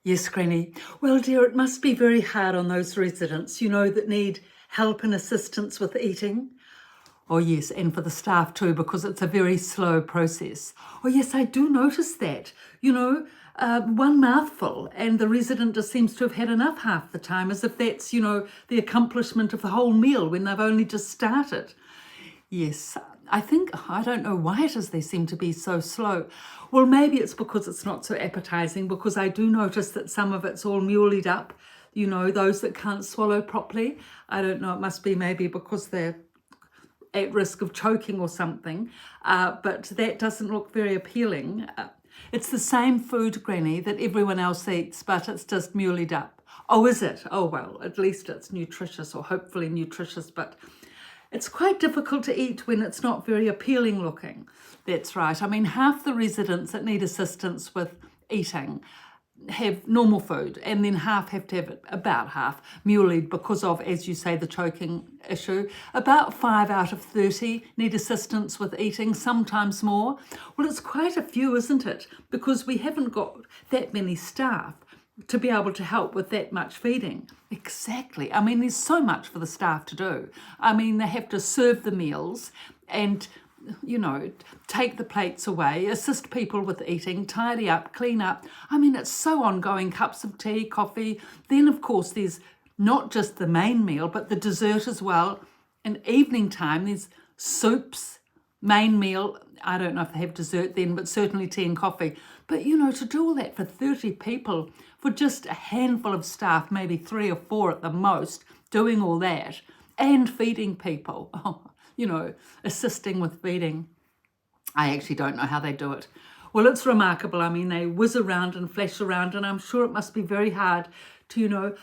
Yes, Granny. Well, dear, it must be very hard on those residents, that need help and assistance with eating. Oh, yes, and for the staff too, because it's a very slow process. Oh, yes, I do notice that. One mouthful, and the resident just seems to have had enough half the time, as if that's, the accomplishment of the whole meal when they've only just started. Yes, I don't know why it is they seem to be so slow. Well, maybe it's because it's not so appetizing, because I do notice that some of it's all muleyed up, those that can't swallow properly. I don't know, it must be maybe because they're at risk of choking or something, but that doesn't look very appealing. It's the same food, Granny, that everyone else eats, but it's just muleyed up. Oh, is it? Oh, well, at least it's nutritious, or hopefully nutritious, but it's quite difficult to eat when it's not very appealing looking. That's right. I mean, half the residents that need assistance with eating have normal food, and then half have to have it, about half, muleyed because of, as you say, the choking issue. About 5 out of 30 need assistance with eating, sometimes more. Well, it's quite a few, isn't it? Because we haven't got that many staff to be able to help with that much feeding. Exactly. I mean, there's so much for the staff to do. I mean, they have to serve the meals and take the plates away, assist people with eating, tidy up, clean up. I mean, it's so ongoing, cups of tea, coffee. Then, of course, there's not just the main meal, but the dessert as well. And evening time, there's soups, main meal. I don't know if they have dessert then, but certainly tea and coffee. But, to do all that for 30 people, for just a handful of staff, maybe 3 or 4 at the most, doing all that and feeding people, assisting with feeding. I actually don't know how they do it. Well, it's remarkable. I mean, they whiz around and flash around, and I'm sure it must be very hard to,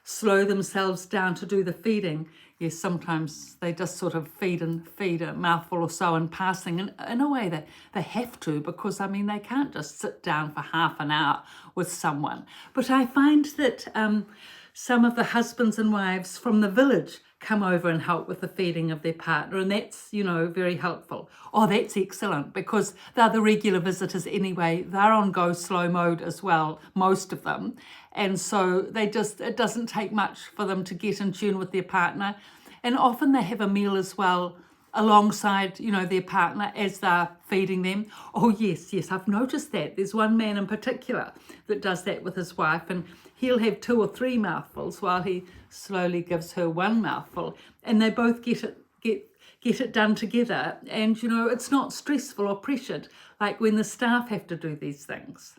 slow themselves down to do the feeding. Yes, sometimes they just sort of feed a mouthful or so in passing. And in a way, they have to, because, I mean, they can't just sit down for half an hour with someone. But I find that some of the husbands and wives from the village come over and help with the feeding of their partner, and that's, very helpful. Oh, that's excellent, because they're the regular visitors anyway. They're on go slow mode as well, most of them, and so it doesn't take much for them to get in tune with their partner, and often they have a meal as well alongside, their partner as they're feeding them. Oh, yes, I've noticed that. There's one man in particular that does that with his wife, and he'll have 2 or 3 mouthfuls while he slowly gives her 1 mouthful, and they both get it done together. And, it's not stressful or pressured like when the staff have to do these things.